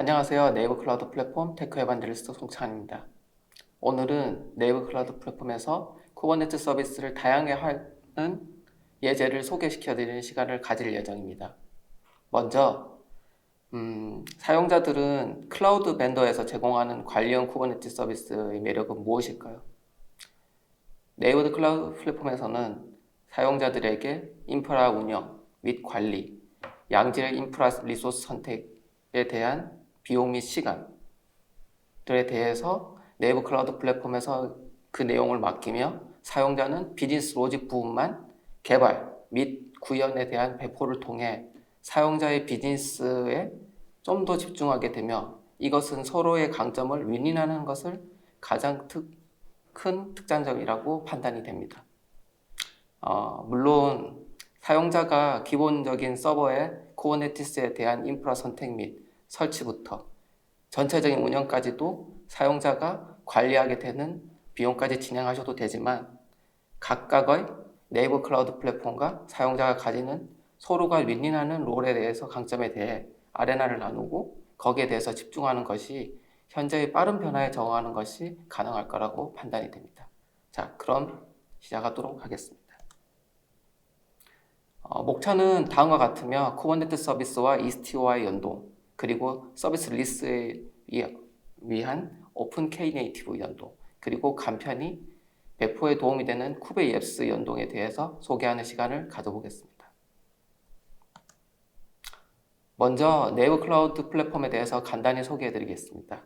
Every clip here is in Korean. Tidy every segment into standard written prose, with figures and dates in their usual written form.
안녕하세요. 네이버 클라우드 플랫폼 테크 에반젤리스트 송찬입니다. 오늘은 네이버 클라우드 플랫폼에서 쿠버네티스 서비스를 다양하게 하는 예제를 소개시켜 드리는 시간을 가질 예정입니다. 먼저 사용자들은 클라우드 벤더에서 제공하는 관리형 쿠버네티스 서비스의 매력은 무엇일까요? 네이버 클라우드 플랫폼에서는 사용자들에게 인프라 운영 및 관리, 양질의 인프라 리소스 선택에 대한 비용 및 시간들에 대해서 네이버 클라우드 플랫폼에서 그 내용을 맡기며 사용자는 비즈니스 로직 부분만 개발 및 구현에 대한 배포를 통해 사용자의 비즈니스에 좀 더 집중하게 되며 이것은 서로의 강점을 윈윈하는 것을 가장 큰 특장점이라고 판단이 됩니다. 물론 사용자가 기본적인 서버의 쿠버네티스에 대한 인프라 선택 및 설치부터 전체적인 운영까지도 사용자가 관리하게 되는 비용까지 진행하셔도 되지만 각각의 네이버 클라우드 플랫폼과 사용자가 가지는 서로가 윈윈하는 롤에 대해서 강점에 대해 아레나를 나누고 거기에 대해서 집중하는 것이 현재의 빠른 변화에 적응하는 것이 가능할 거라고 판단이 됩니다. 자, 그럼 시작하도록 하겠습니다. 목차는 다음과 같으며 쿠버네티스 서비스와 EC2와의 연동, 그리고 서비스 리스에 위한 오픈 K네이티브 연동, 그리고 간편히 배포에 도움이 되는 쿠베 EBS 연동에 대해서 소개하는 시간을 가져보겠습니다. 먼저 네이버 클라우드 플랫폼에 대해서 간단히 소개해드리겠습니다.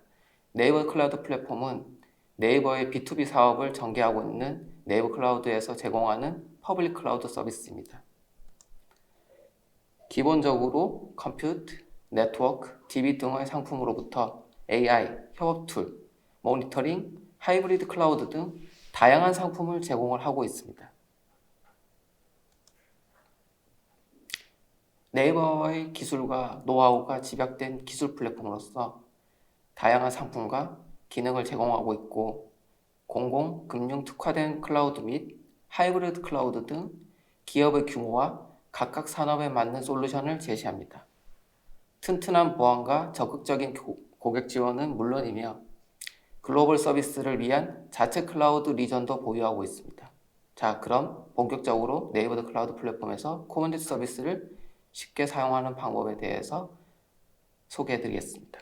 네이버 클라우드 플랫폼은 네이버의 B2B 사업을 전개하고 있는 네이버 클라우드에서 제공하는 퍼블릭 클라우드 서비스입니다. 기본적으로 컴퓨트, 네트워크, DB 등의 상품으로부터 AI, 협업 툴, 모니터링, 하이브리드 클라우드 등 다양한 상품을 제공을 하고 있습니다. 네이버의 기술과 노하우가 집약된 기술 플랫폼으로서 다양한 상품과 기능을 제공하고 있고 공공, 금융 특화된 클라우드 및 하이브리드 클라우드 등 기업의 규모와 각각 산업에 맞는 솔루션을 제시합니다. 튼튼한 보안과 적극적인 고객 지원은 물론이며 글로벌 서비스를 위한 자체 클라우드 리전도 보유하고 있습니다. 자, 그럼 본격적으로 네이버 클라우드 플랫폼에서 쿠버네티스 서비스를 쉽게 사용하는 방법에 대해서 소개해 드리겠습니다.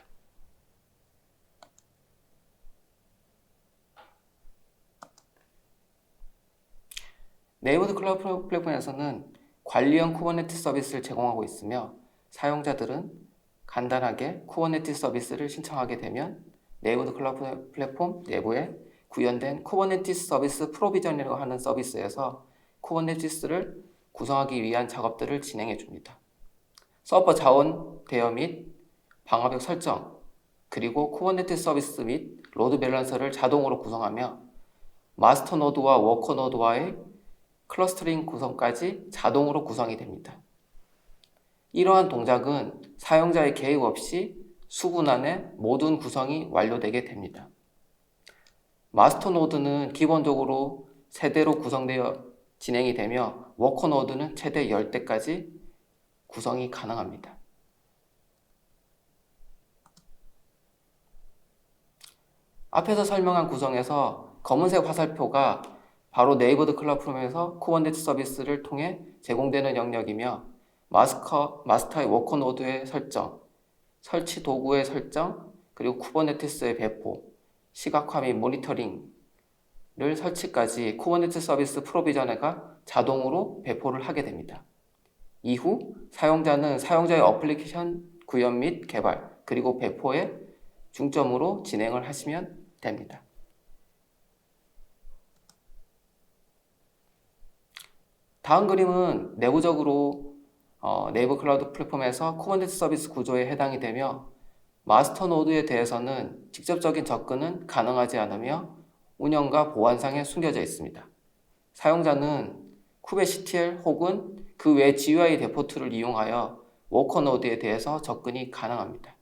네이버 클라우드 플랫폼에서는 관리형 쿠버네티스 서비스를 제공하고 있으며 사용자들은 간단하게 쿠버네티스 서비스를 신청하게 되면 네이버 클라우드 플랫폼 내부에 구현된 쿠버네티스 서비스 프로비전이라고 하는 서비스에서 쿠버네티스를 구성하기 위한 작업들을 진행해 줍니다. 서버 자원 대여 및 방화벽 설정, 그리고 쿠버네티스 서비스 및 로드 밸런서를 자동으로 구성하며 마스터 노드와 워커 노드와의 클러스터링 구성까지 자동으로 구성이 됩니다. 이러한 동작은 사용자의 개입 없이 수분 안에 모든 구성이 완료되게 됩니다. 마스터 노드는 기본적으로 세대로 구성되어 진행이 되며 워커 노드는 최대 10대까지 구성이 가능합니다. 앞에서 설명한 구성에서 검은색 화살표가 바로 네이버 클라우드 플랫폼에서 쿠버네티스 서비스를 통해 제공되는 영역이며 마스터의 워커 노드의 설정, 설치 도구의 설정, 그리고 쿠버네티스의 배포, 시각화 및 모니터링을 설치까지 쿠버네티스 서비스 프로비저너가 자동으로 배포를 하게 됩니다. 이후 사용자는 사용자의 어플리케이션 구현 및 개발, 그리고 배포에 중점으로 진행을 하시면 됩니다. 다음 그림은 내부적으로 네이버 클라우드 플랫폼에서 쿠버네티스 서비스 구조에 해당이 되며 마스터 노드에 대해서는 직접적인 접근은 가능하지 않으며 운영과 보안상에 숨겨져 있습니다. 사용자는 kubectl 혹은 그 외 GUI 데포트를 이용하여 워커 노드에 대해서 접근이 가능합니다.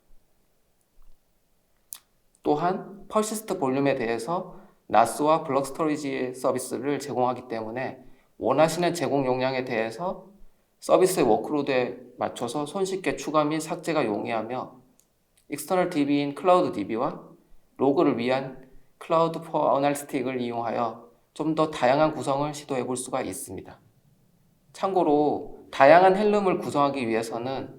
또한 퍼시스트 볼륨에 대해서 NAS와 블록 스토리지 서비스를 제공하기 때문에 원하시는 제공 용량에 대해서 서비스의 워크로드에 맞춰서 손쉽게 추가 및 삭제가 용이하며 익스터널 DB인 클라우드 DB와 로그를 위한 클라우드 포 어널리틱을 이용하여 좀 더 다양한 구성을 시도해 볼 수가 있습니다. 참고로 다양한 헬름을 구성하기 위해서는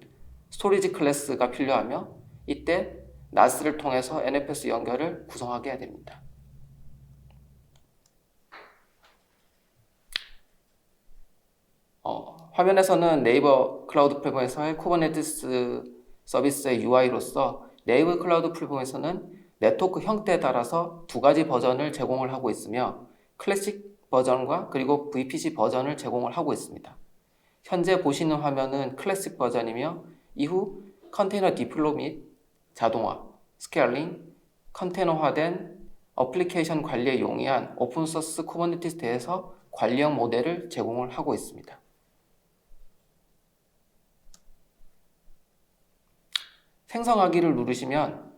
스토리지 클래스가 필요하며 이때 NAS를 통해서 NFS 연결을 구성하게 됩니다. 화면에서는 네이버 클라우드 플랫폼에서의 쿠버네티스 서비스의 UI로서 네이버 클라우드 플랫폼에서는 네트워크 형태에 따라서 두 가지 버전을 제공을 하고 있으며 클래식 버전과 그리고 VPC 버전을 제공을 하고 있습니다. 현재 보시는 화면은 클래식 버전이며 이후 컨테이너 디플로 및 자동화, 스케일링, 컨테이너화된 어플리케이션 관리에 용이한 오픈소스 쿠버네티스에서 관리형 모델을 제공을 하고 있습니다. 생성하기를 누르시면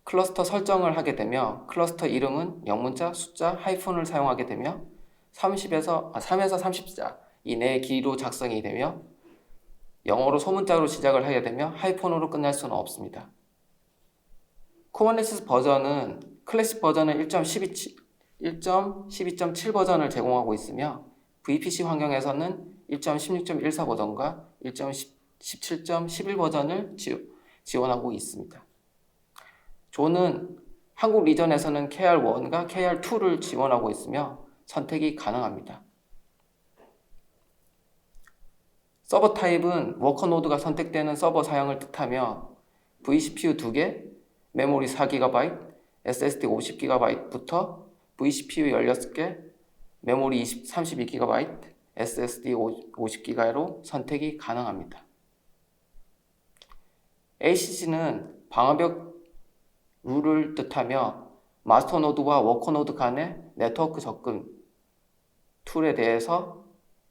클러스터 설정을 하게 되며 클러스터 이름은 영문자, 숫자, 하이픈을 사용하게 되며 3에서 30자 이내의 길이로 작성이 되며 영어로 소문자로 시작을 하게 되며 하이픈으로 끝날 수는 없습니다. 쿠버네티스 버전은 클래식 버전은 1.12.7 버전을 제공하고 있으며 VPC 환경에서는 1.16.14 버전과 1.17.11 버전을 지원하고 있습니다. 존은 한국 리전에서는 KR1과 KR2를 지원하고 있으며 선택이 가능합니다. 서버 타입은 워커 노드가 선택되는 서버 사양을 뜻하며 vCPU 2개, 메모리 4GB, SSD 50GB부터 vCPU 16개, 메모리 32GB, SSD 50GB로 선택이 가능합니다. ACC는 방화벽 룰을 뜻하며 마스터 노드와 워커 노드 간의 네트워크 접근 툴에 대해서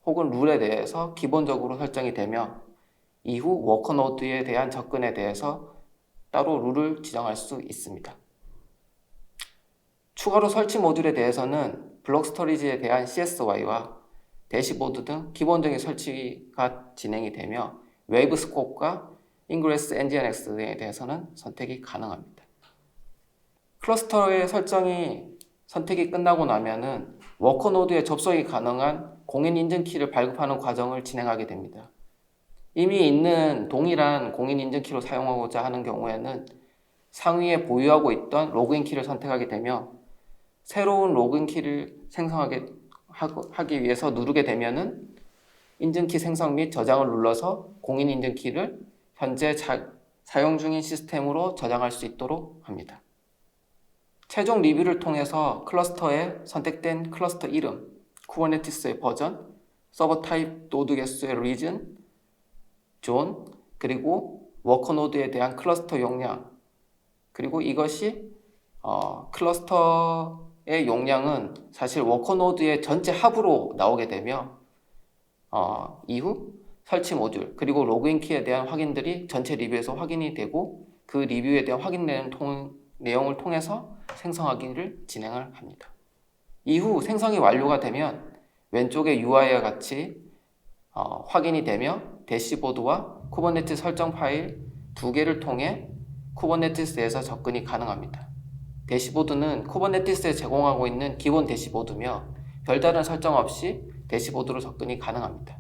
혹은 룰에 대해서 기본적으로 설정이 되며 이후 워커 노드에 대한 접근에 대해서 따로 룰을 지정할 수 있습니다. 추가로 설치 모듈에 대해서는 블록 스토리지에 대한 CSY와 대시보드 등 기본적인 설치가 진행이 되며 웨이브 스코프과 인그레스 NGINX에 대해서는 선택이 가능합니다. 클러스터의 선택이 끝나고 나면은 워커 노드에 접속이 가능한 공인 인증 키를 발급하는 과정을 진행하게 됩니다. 이미 있는 동일한 공인 인증 키로 사용하고자 하는 경우에는 상위에 보유하고 있던 로그인 키를 선택하게 되며 새로운 로그인 키를 하기 위해서 누르게 되면은 인증키 생성 및 저장을 눌러서 공인 인증 키를 현재 사용 중인 시스템으로 저장할 수 있도록 합니다. 최종 리뷰를 통해서 클러스터에 선택된 클러스터 이름, 쿠버네티스의 버전, 서버 타입 노드 개수의 리전, 존, 그리고 워커 노드에 대한 클러스터 용량, 그리고 이것이 클러스터의 용량은 사실 워커 노드의 전체 합으로 나오게 되며 이후 설치 모듈 그리고 로그인 키에 대한 확인들이 전체 리뷰에서 확인이 되고 그 리뷰에 대한 확인되는 내용을 통해서 생성하기를 진행을 합니다. 이후 생성이 완료가 되면 왼쪽의 UI와 같이 확인이 되며 대시보드와 쿠버네티스 설정 파일 두 개를 통해 쿠버네티스에서 접근이 가능합니다. 대시보드는 쿠버네티스에 제공하고 있는 기본 대시보드며 별다른 설정 없이 대시보드로 접근이 가능합니다.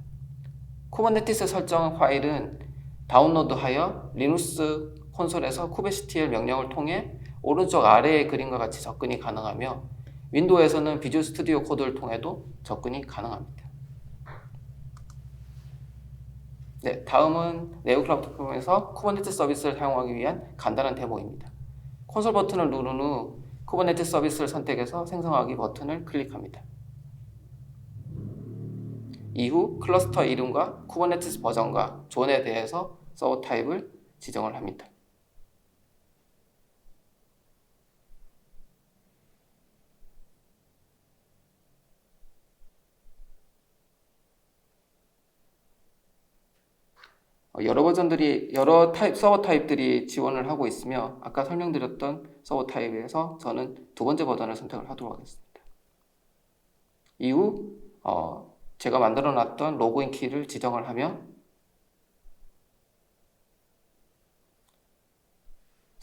쿠버네티스 설정 파일은 다운로드하여 리눅스 콘솔에서 kubectl 명령을 통해 오른쪽 아래의 그림과 같이 접근이 가능하며 윈도우에서는 비주얼 스튜디오 코드를 통해도 접근이 가능합니다. 네, 다음은 네이버 클라우드 플랫폼에서 쿠버네티스 서비스를 사용하기 위한 간단한 데모입니다. 콘솔 버튼을 누른 후 쿠버네티스 서비스를 선택해서 생성하기 버튼을 클릭합니다. 이후 클러스터 이름과 쿠버네티스 버전과 존에 대해서 서버 타입을 지정을 합니다. 여러 서버 타입들이 지원을 하고 있으며 아까 설명드렸던 서버 타입에서 저는 두 번째 버전을 선택을 하도록 하겠습니다. 이후 제가 만들어 놨던 로그인 키를 지정을 하며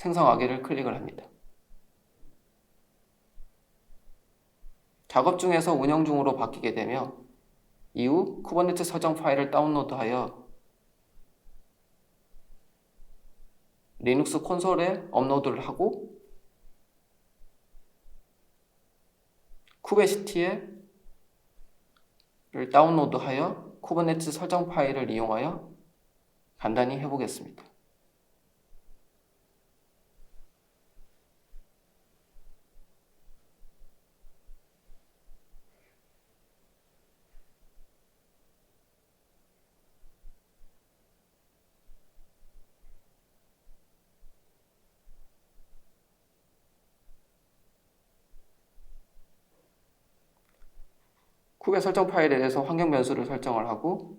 생성하기를 클릭을 합니다. 작업 중에서 운영 중으로 바뀌게 되며 이후 쿠버네티스 설정 파일을 다운로드하여 리눅스 콘솔에 업로드를 하고 쿠베시티를 다운로드하여 쿠버네티스 설정 파일을 이용하여 간단히 해보겠습니다. 쿠베 설정 파일에 대해서 환경 변수를 설정을 하고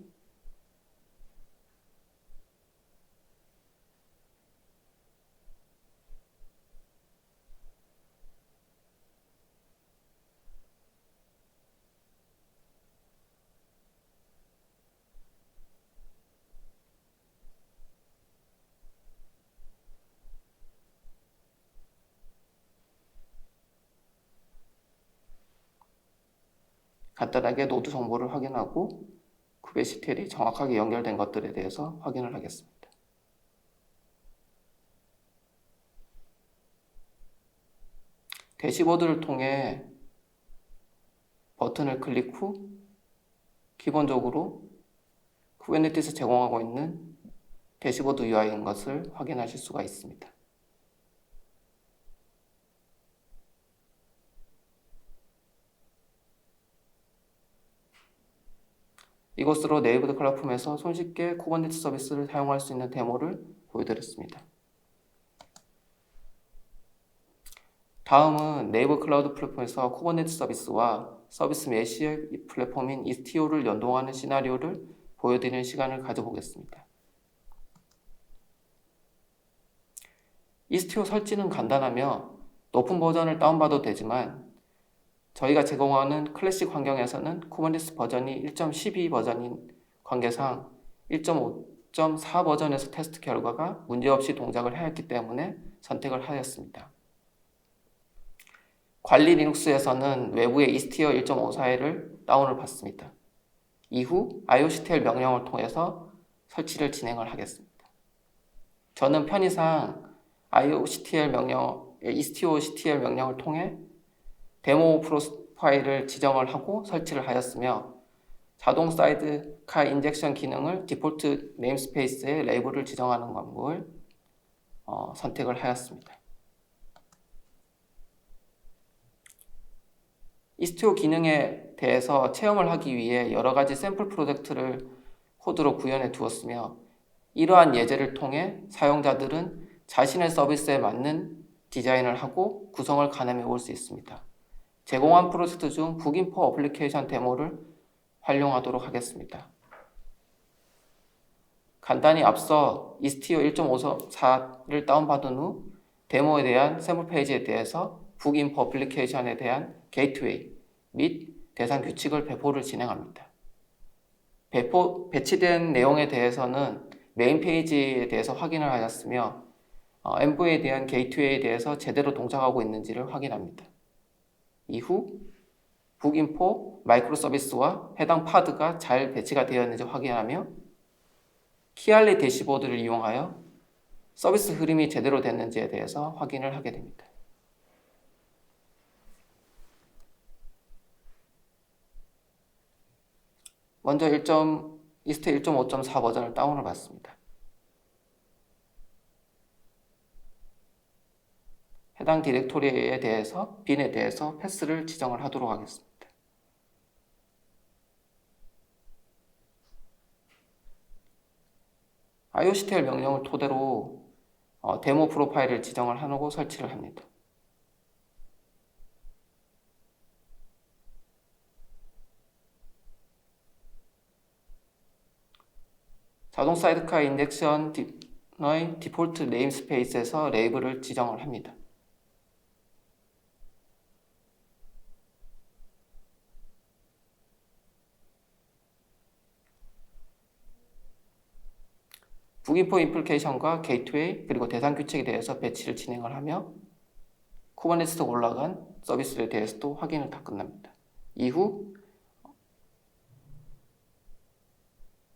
간단하게 노드 정보를 확인하고 쿠베시티엘이 정확하게 연결된 것들에 대해서 확인을 하겠습니다. 대시보드를 통해 버튼을 클릭 후 기본적으로 쿠버네티스 제공하고 있는 대시보드 UI인 것을 확인하실 수가 있습니다. 이것으로 네이버드 플랫폼에서 손쉽게 쿠버네티스 서비스를 사용할 수 있는 데모를 보여드렸습니다. 다음은 네이버 클라우드 플랫폼에서 쿠버네티스 서비스와 서비스 메시 플랫폼인 이스티오를 연동하는 시나리오를 보여드리는 시간을 가져보겠습니다. 이스티오 설치는 간단하며 높은 버전을 다운받아도 되지만 저희가 제공하는 클래식 환경에서는 쿠버네티스 버전이 1.12 버전인 관계상 1.5.4 버전에서 테스트 결과가 문제없이 동작을 하였기 때문에 선택을 하였습니다. 관리 리눅스에서는 외부의 이스티어 1.54를 다운을 받습니다. 이후 ioctl 명령을 통해서 설치를 진행을 하겠습니다. 저는 편의상 ioctl 명령, istio.ctl 명령을 통해 데모 프로파일을 지정을 하고 설치를 하였으며 자동 사이드카 인젝션 기능을 디폴트 네임스페이스에 레이블을 지정하는 방법을 선택을 하였습니다. 이스티오 기능에 대해서 체험을 하기 위해 여러가지 샘플 프로젝트를 코드로 구현해 두었으며 이러한 예제를 통해 사용자들은 자신의 서비스에 맞는 디자인을 하고 구성을 가늠해 볼 수 있습니다. 제공한 프로젝트 중 북인포 어플리케이션 데모를 활용하도록 하겠습니다. 간단히 앞서 이스티오 1.54를 다운받은 후 데모에 대한 샘플 페이지에 대해서 북인포 어플리케이션에 대한 게이트웨이 및 대상 규칙을 배포를 진행합니다. 배치된 내용에 대해서는 메인 페이지에 대해서 확인을 하였으며 엔보이에 대한 게이트웨이에 대해서 제대로 동작하고 있는지를 확인합니다. 이후 북인포 마이크로 서비스와 해당 파드가 잘 배치가 되어 있는지 확인하며 키알리 대시보드를 이용하여 서비스 흐름이 제대로 됐는지에 대해서 확인을 하게 됩니다. 먼저 이스트 1.5.4 버전을 다운을 받습니다. 해당 디렉토리에 대해서 빈에 대해서 패스를 지정을 하도록 하겠습니다. ioctl 명령을 토대로 데모 프로파일을 지정을 하고 설치를 합니다. 자동 사이드카 인젝션의 디폴트 네임스페이스에서 레이블을 지정을 합니다. 북인포 임플리케이션과 게이트웨이 그리고 대상 규칙에 대해서 배치를 진행을 하며 쿠버네티스가 올라간 서비스에 대해서도 확인을 다 끝납니다. 이후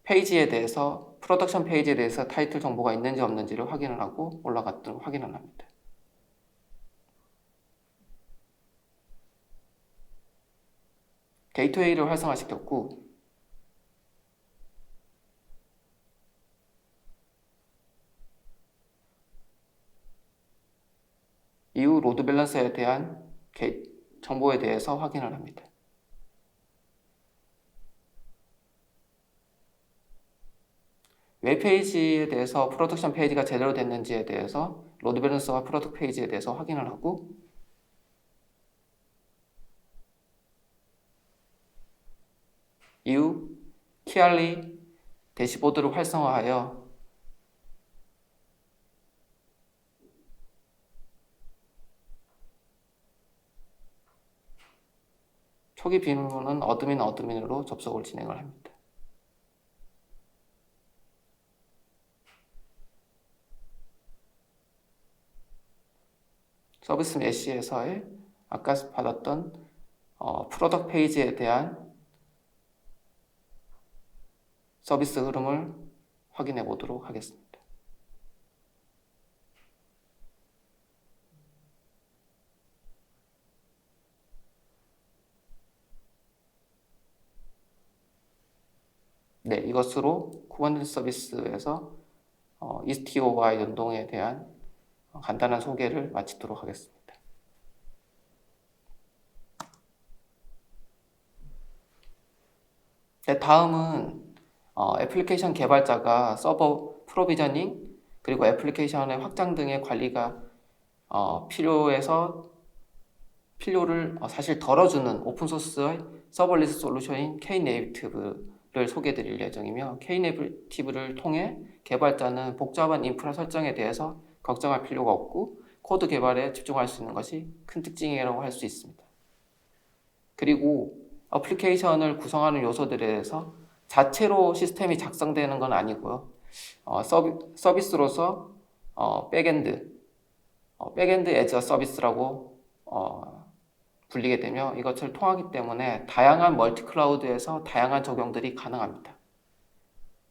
페이지에 대해서 프로덕션 페이지에 대해서 타이틀 정보가 있는지 없는지를 확인을 하고 올라갔든 확인을 합니다. 게이트웨이를 활성화시켰고 이후 로드 밸런서에 대한 정보에 대해서 확인을 합니다. 웹페이지에 대해서 프로덕션 페이지가 제대로 됐는지에 대해서 로드 밸런서와 프로덕트 페이지에 대해서 확인을 하고 이후 키알리 대시보드를 활성화하여 초기 비밀번호는 어드민으로 접속을 진행을 합니다. 서비스 메시에서의 아까 받았던 프로덕트 페이지에 대한 서비스 흐름을 확인해 보도록 하겠습니다. 네, 이것으로 쿠버네티스 서비스에서 이스티오와 연동에 대한 간단한 소개를 마치도록 하겠습니다. 네, 다음은 애플리케이션 개발자가 서버 프로비저닝 그리고 애플리케이션의 확장 등의 관리가 필요를 사실 덜어주는 오픈소스의 서버리스 솔루션인 K네이티브를 소개해 드릴 예정이며 K네이티브를 통해 개발자는 복잡한 인프라 설정에 대해서 걱정할 필요가 없고 코드 개발에 집중할 수 있는 것이 큰 특징이라고 할 수 있습니다. 그리고 애플리케이션을 구성하는 요소들에 대해서 자체로 시스템이 작성되는 건 아니고요. 서비스로서 백엔드 에즈 서비스라고 불리게 되며 이것을 통하기 때문에 다양한 멀티 클라우드에서 다양한 적용들이 가능합니다.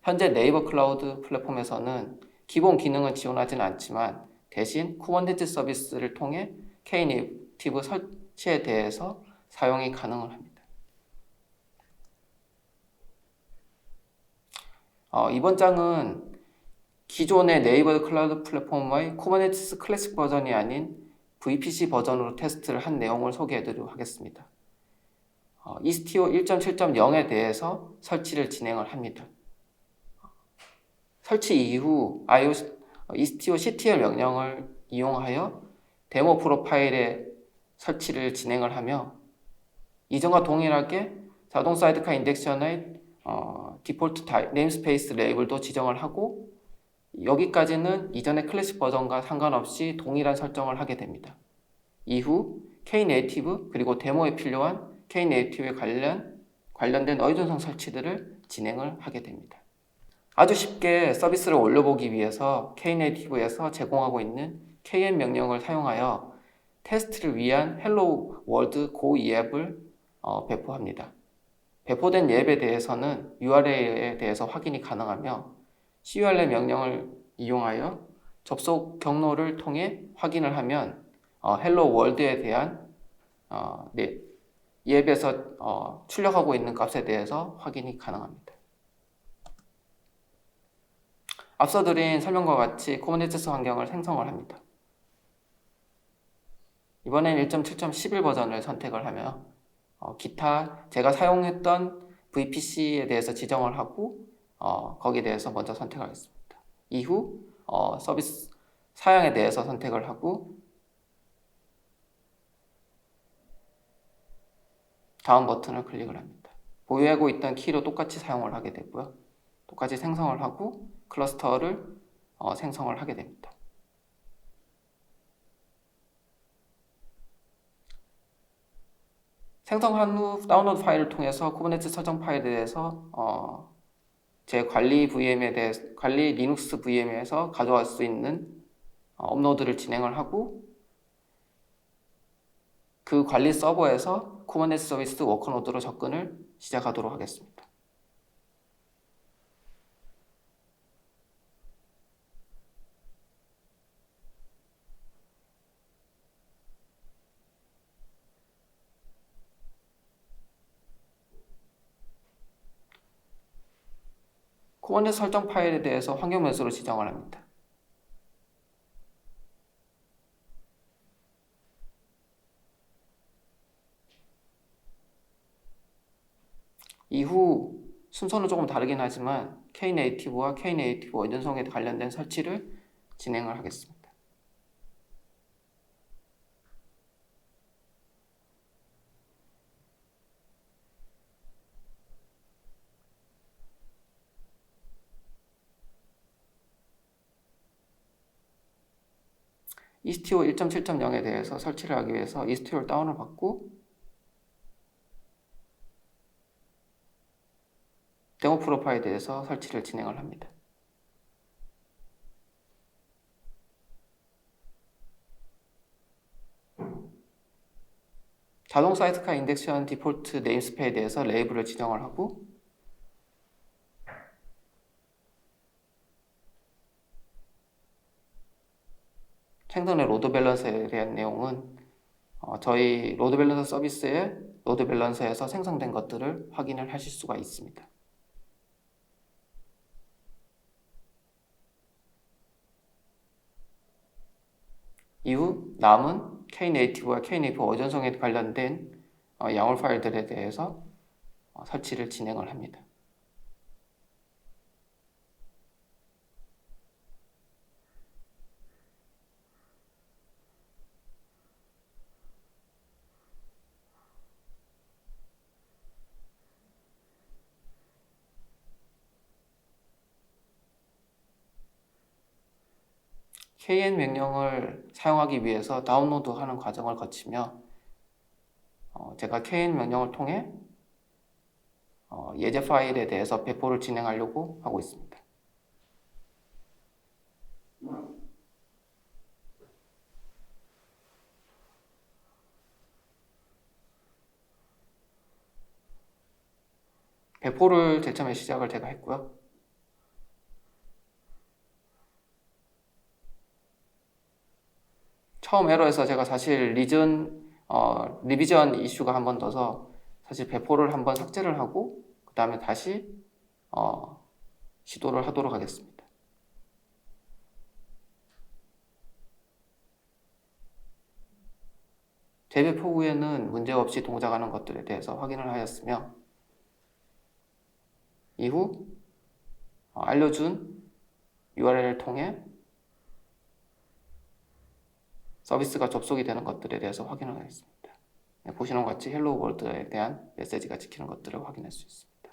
현재 네이버 클라우드 플랫폼에서는 기본 기능은 지원하지는 않지만 대신 쿠버네티스 서비스를 통해 K네이티브 설치에 대해서 사용이 가능을 합니다. 이번 장은 기존의 네이버 클라우드 플랫폼의 쿠버네티스 클래식 버전이 아닌 VPC 버전으로 테스트를 한 내용을 소개해드리도록 하겠습니다. 이스티오 1.7.0에 대해서 설치를 진행을 합니다. 설치 이후 이스티오 CTL 명령을 이용하여 데모 프로파일의 설치를 진행을 하며 이전과 동일하게 자동 사이드카 인덱션의 디폴트 네임스페이스 레이블도 지정을 하고 여기까지는 이전의 클래식 버전과 상관없이 동일한 설정을 하게 됩니다. 이후 K네이티브 그리고 데모에 필요한 K네이티브에 관련된 어휘전송 설치들을 진행을 하게 됩니다. 아주 쉽게 서비스를 올려보기 위해서 K네이티브에서 제공하고 있는 kn 명령을 사용하여 테스트를 위한 헬로 월드 고 앱을 배포합니다. 배포된 앱에 대해서는 URL에 대해서 확인이 가능하며 curl 명령을 이용하여 접속 경로를 통해 확인을 하면 헬로 월드에 대한 이 앱에서 출력하고 있는 값에 대해서 확인이 가능합니다. 앞서 드린 설명과 같이 쿠버네티스 환경을 생성을 합니다. 이번엔 1.7.11 버전을 선택을 하며 기타 제가 사용했던 VPC에 대해서 지정을 하고 거기에 대해서 먼저 선택하겠습니다. 이후 서비스 사양에 대해서 선택을 하고 다음 버튼을 클릭을 합니다. 보유하고 있던 키로 똑같이 사용을 하게 되고요. 똑같이 생성을 하고 클러스터를 생성을 하게 됩니다. 생성한 후 다운로드 파일을 통해서 쿠버네티스 설정 파일에 대해서 제 관리 VM에 대해서 관리 리눅스 VM에서 가져갈 수 있는 업로드를 진행을 하고 그 관리 서버에서 쿠버네티스 서비스 워커노드로 접근을 시작하도록 하겠습니다. 쿠버네티스 설정 파일에 대해서 환경 변수로 지정을 합니다. 이후 순서는 조금 다르긴 하지만 K네이티브와 K네이티브 원전성에 관련된 설치를 진행을 하겠습니다. 이스티오 1.7.0에 대해서 설치를 하기 위해서 이스티오를 다운을 받고 데모 프로파일에 대해서 설치를 진행을 합니다. 자동 사이트카 인덱션 디폴트 네임스페이스에 대해서 레이블을 지정을 하고 생성된 로드 밸런서에 대한 내용은 저희 로드 밸런서 서비스의 로드 밸런서에서 생성된 것들을 확인을 하실 수가 있습니다. 이후 남은 K네이티브와 K네이티브 원전성에 관련된 야물 파일들에 대해서 설치를 진행을 합니다. kn 명령을 사용하기 위해서 다운로드하는 과정을 거치며 제가 kn 명령을 통해 예제 파일에 대해서 배포를 진행하려고 하고 있습니다. 배포를 제일 처음에 시작을 제가 했고요. 처음 에러에서 제가 사실 리비전 이슈가 한 번 떠서 사실 배포를 한번 삭제를 하고 그 다음에 다시 시도를 하도록 하겠습니다. 재배포 후에는 문제없이 동작하는 것들에 대해서 확인을 하였으며 이후 알려준 URL을 통해 서비스가 접속이 되는 것들에 대해서 확인을 하겠습니다. 보시는 것 같이 헬로 월드에 대한 메시지가 찍히는 것들을 확인할 수 있습니다.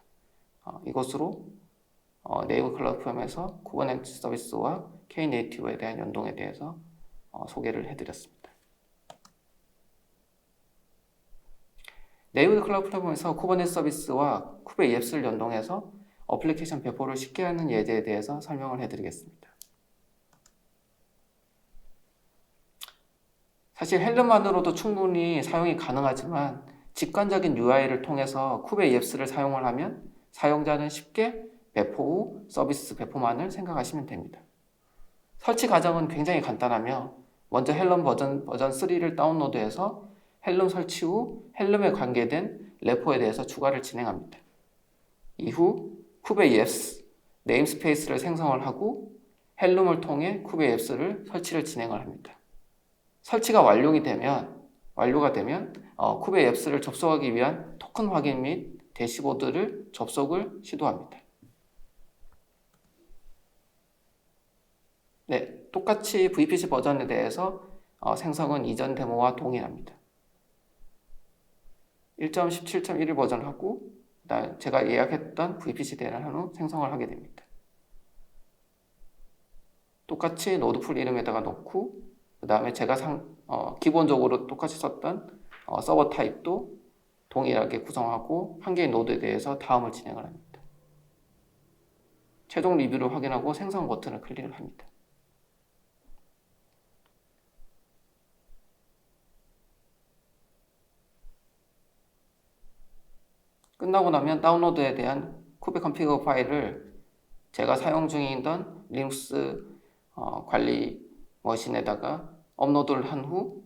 이것으로 네이버 클라우드 플랫폼에서 쿠버네티스 서비스와 K네이티브에 대한 연동에 대해서 소개를 해드렸습니다. 네이버 클라우드 플랫폼에서 쿠버네티스 서비스와 쿠베 EFS를 연동해서 어플리케이션 배포를 쉽게 하는 예제에 대해서 설명을 해드리겠습니다. 사실 헬름만으로도 충분히 사용이 가능하지만 직관적인 UI를 통해서 쿠베 EFS를 사용을 하면 사용자는 쉽게 배포 후 서비스 배포만을 생각하시면 됩니다. 설치 과정은 굉장히 간단하며 먼저 헬름 버전 3를 다운로드해서 헬름 설치 후 헬름에 관계된 레포에 대해서 추가를 진행합니다. 이후 쿠베 EFS 네임스페이스를 생성을 하고 헬름을 통해 쿠베 EFS를 설치를 진행을 합니다. 설치가 완료가 되면 쿠베 EFS를 접속하기 위한 토큰 확인 및 대시보드를 접속을 시도합니다. 네, 똑같이 VPC 버전에 대해서 생성은 이전 데모와 동일합니다. 1.17.1을 버전하고 그다음 제가 예약했던 VPC 대를 한 후 생성을 하게 됩니다. 똑같이 노드풀 이름에다가 넣고 그 다음에 제가 기본적으로 똑같이 썼던 서버 타입도 동일하게 구성하고 한 개의 노드에 대해서 다음을 진행을 합니다. 최종 리뷰를 확인하고 생성 버튼을 클릭을 합니다. 끝나고 나면 다운로드에 대한 쿠베 컨피그 파일을 제가 사용 중이던 리눅스 관리 머신에다가 업로드를 한 후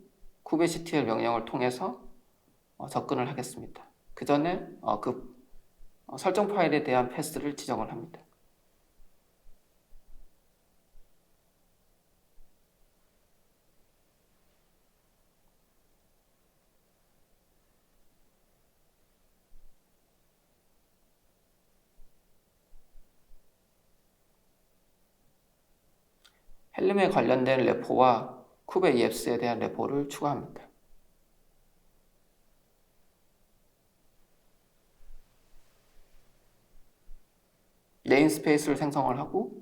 kubectl 명령을 통해서 접근을 하겠습니다. 그 전에 그 설정 파일에 대한 패스를 지정을 합니다. 헬름에 관련된 레포와 kubeEFS에 대한 레포를 추가합니다. 네임스페이스를 생성을 하고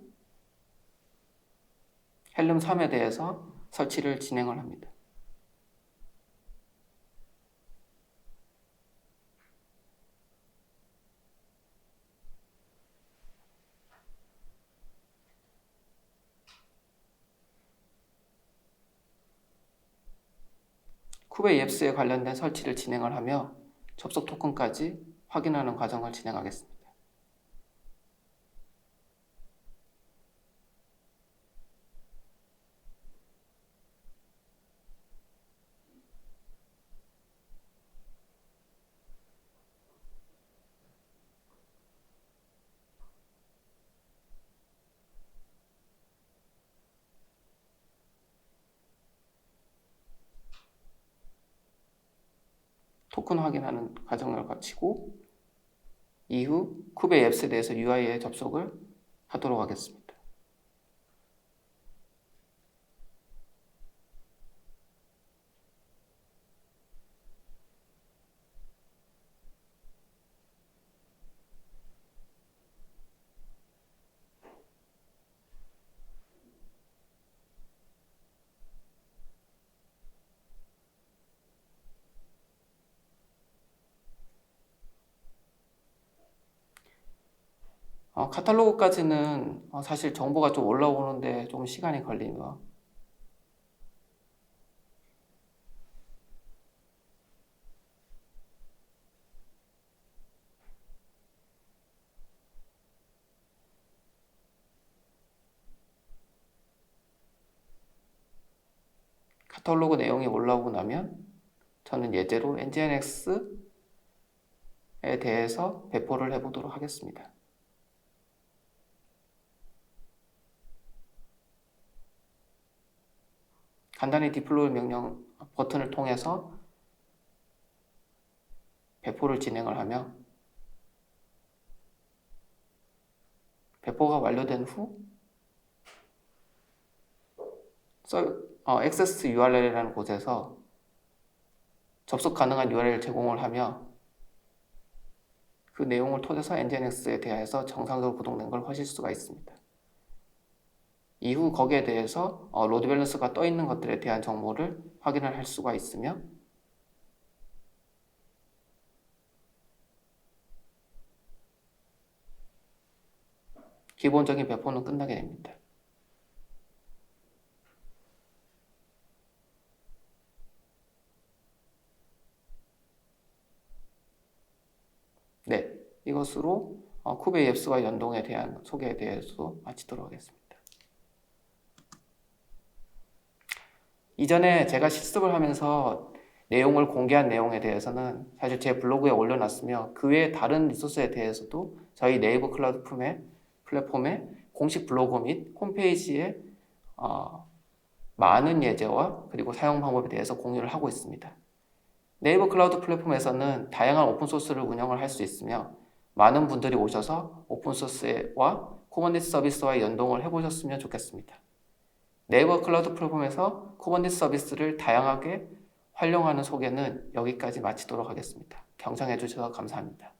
헬름 3에 대해서 설치를 진행을 합니다. kubeEFS에 관련된 설치를 진행을 하며 접속 토큰까지 확인하는 과정을 진행하겠습니다. 토큰 확인하는 과정을 거치고 이후 kubeEFS에 대해서 UI에 접속을 하도록 하겠습니다. 카탈로그까지는 사실 정보가 좀 올라오는데 좀 시간이 걸리며 카탈로그 내용이 올라오고 나면 저는 예제로 nginx에 대해서 배포를 해보도록 하겠습니다. 간단히 디플로이 명령 버튼을 통해서 배포를 진행을 하며 배포가 완료된 후 access URL이라는 곳에서 접속 가능한 URL을 제공을 하며 그 내용을 통해서 nginx에 대해서 정상적으로 구동된 걸 하실 수가 있습니다. 이후 거기에 대해서 로드 밸런스가 떠 있는 것들에 대한 정보를 확인을 할 수가 있으며 기본적인 배포는 끝나게 됩니다. 네, 이것으로 kubeEFS와 연동에 대한 소개에 대해서 마치도록 하겠습니다. 이전에 제가 실습을 하면서 내용을 공개한 내용에 대해서는 사실 제 블로그에 올려놨으며 그 외에 다른 리소스에 대해서도 저희 네이버 클라우드 플랫폼의 공식 블로그 및 홈페이지에 많은 예제와 그리고 사용 방법에 대해서 공유를 하고 있습니다. 네이버 클라우드 플랫폼에서는 다양한 오픈소스를 운영을 할 수 있으며 많은 분들이 오셔서 오픈소스와 쿠버네티스 서비스와 연동을 해보셨으면 좋겠습니다. 네이버 클라우드 플랫폼에서 쿠버네티스 서비스를 다양하게 활용하는 소개는 여기까지 마치도록 하겠습니다. 경청해 주셔서 감사합니다.